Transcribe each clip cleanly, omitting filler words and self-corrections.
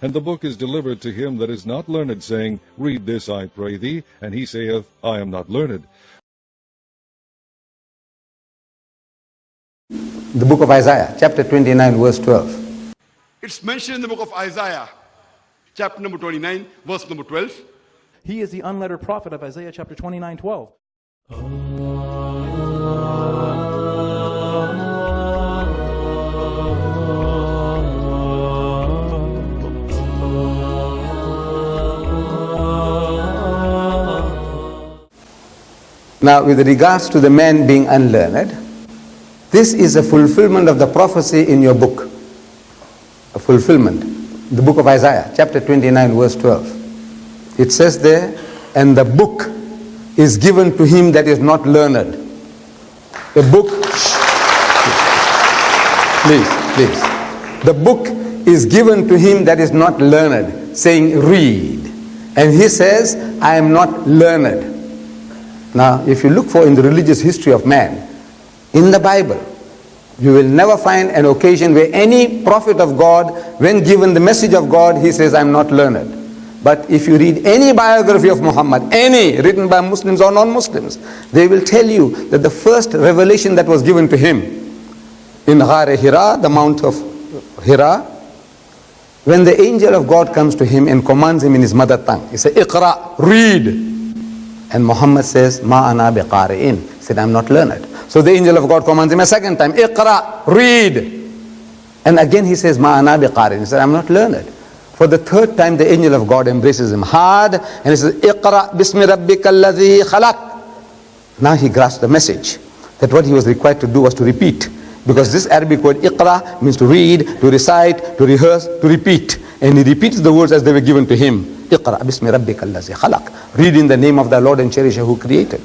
And the book is delivered to him that is not learned, saying, Read this, I pray thee. And he saith, I am not learned. The book of Isaiah, chapter 29, verse 12. It's mentioned in the book of Isaiah, chapter number 29, verse number 12. He is the unlettered prophet of Isaiah chapter 29:12. Now, with regards to the man being unlearned, this is a fulfillment of the prophecy in your book. A fulfillment. The book of Isaiah, chapter 29, verse 12. It says there, and the book is given to him that is not learned. The book, please. The book is given to him that is not learned, saying, read. And he says, I am not learned. Now, if you look for in the religious history of man, in the Bible, you will never find an occasion where any prophet of God, when given the message of God, he says, I'm not learned. But if you read any biography of Muhammad, any written by Muslims or non-Muslims, they will tell you that the first revelation that was given to him in Ghar Hira, the Mount of Hira, when the angel of God comes to him and commands him in his mother tongue, he says, Iqra, read. And Muhammad says, Ma ana biqari'in. He said, I'm not learned. So the angel of God commands him a second time, Iqra, read. And again he says, Ma ana biqari'in. He said, I'm not learned. For the third time the angel of God embraces him hard and he says, Iqra bismi rabbika alladhi khalaq. Now he grasped the message that what he was required to do was to repeat. Because this Arabic word Iqra means to read, to recite, to rehearse, to repeat. And he repeats the words as they were given to him. Iqra bismi rabbika alladhi khalaq. Read in the name of the Lord and Cherisher who created.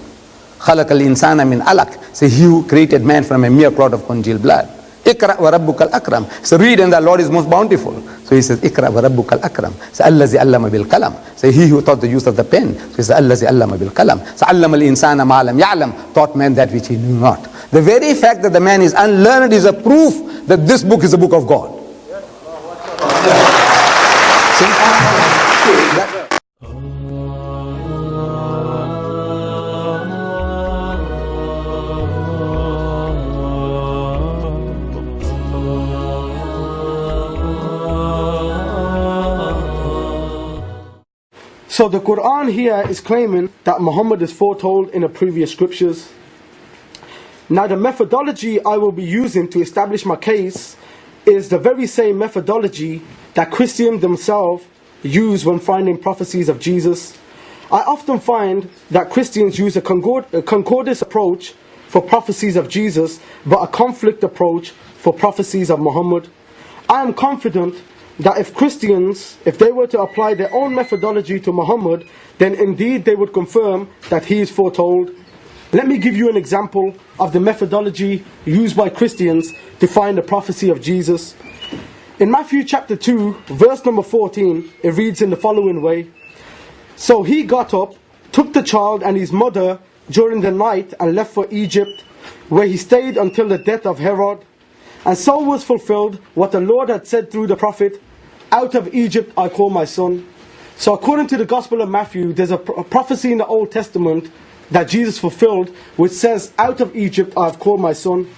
Khalaq al-insana min alaq. Say, he who created man from a mere clot of congealed blood. Iqra wa rabbuka al-akram. So read and the Lord is most bountiful. So he says, Iqra wa rabbuka al-akram. So allazi allama bil kalam. So he who taught the use of the pen. So he says, allazi allama bil kalam. So allama al-insana ma lam ya'lam. Taught man that which he knew not. The very fact that the man is unlearned is a proof that this book is a book of God. So the Quran here is claiming that Muhammad is foretold in the previous scriptures. Now the methodology I will be using to establish my case is the very same methodology that Christians themselves use when finding prophecies of Jesus. I often find that Christians use a concordance approach for prophecies of Jesus, but a conflict approach for prophecies of Muhammad. I am confident that if Christians, if they were to apply their own methodology to Muhammad, then indeed they would confirm that he is foretold. Let me give you an example of the methodology used by Christians to find the prophecy of Jesus. In Matthew chapter 2, verse number 14, it reads in the following way. So he got up, took the child and his mother during the night and left for Egypt, where he stayed until the death of Herod. And so was fulfilled what the Lord had said through the prophet, out of Egypt I call my son. So according to the Gospel of Matthew, there's a prophecy in the Old Testament that Jesus fulfilled, which says, out of Egypt I have called my son.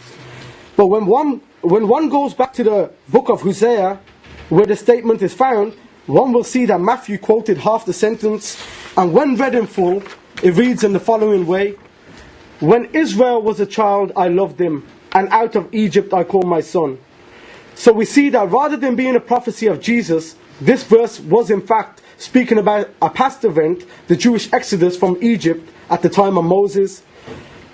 But when one goes back to the book of Hosea, where the statement is found, one will see that Matthew quoted half the sentence, and when read in full, it reads in the following way. When Israel was a child, I loved him, and out of Egypt I called my son. So we see that rather than being a prophecy of Jesus, this verse was in fact speaking about a past event, the Jewish exodus from Egypt at the time of Moses.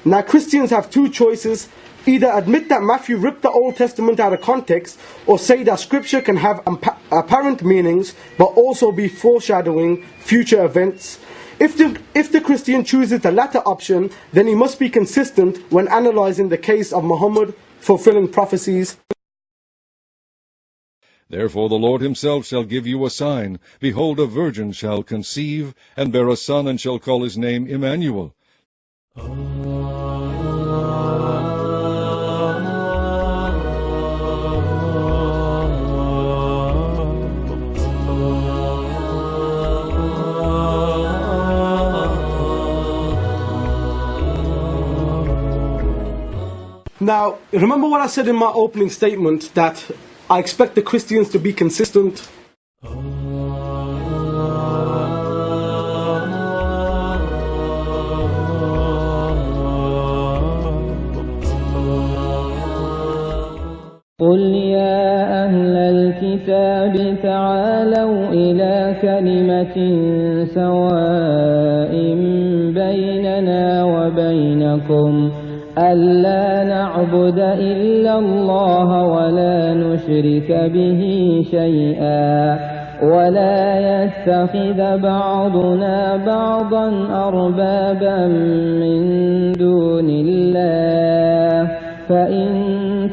Now Christians have two choices: either admit that Matthew ripped the Old Testament out of context, or say that scripture can have apparent meanings but also be foreshadowing future events. If the Christian chooses the latter option, then he must be consistent when analyzing the case of Muhammad fulfilling prophecies. Therefore the Lord himself shall give you a sign. Behold, a virgin shall conceive, and bear a son, and shall call his name Emmanuel. Now, remember what I said in my opening statement, that I expect the Christians to be consistent. قل يا أهل الكتاب تعالوا إلى كلمة سواء بيننا وبينكم ألا نعبد إلا الله ولا نشرك به شيئا ولا يتخذ بعضنا بعضا أربابا من دون الله فإن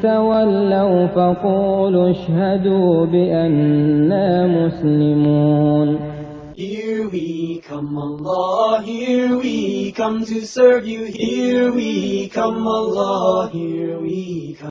تولوا فقولوا اشهدوا بأننا مسلمون. Here we come, Allah, here we come to serve you. Here we come, Allah, here we come.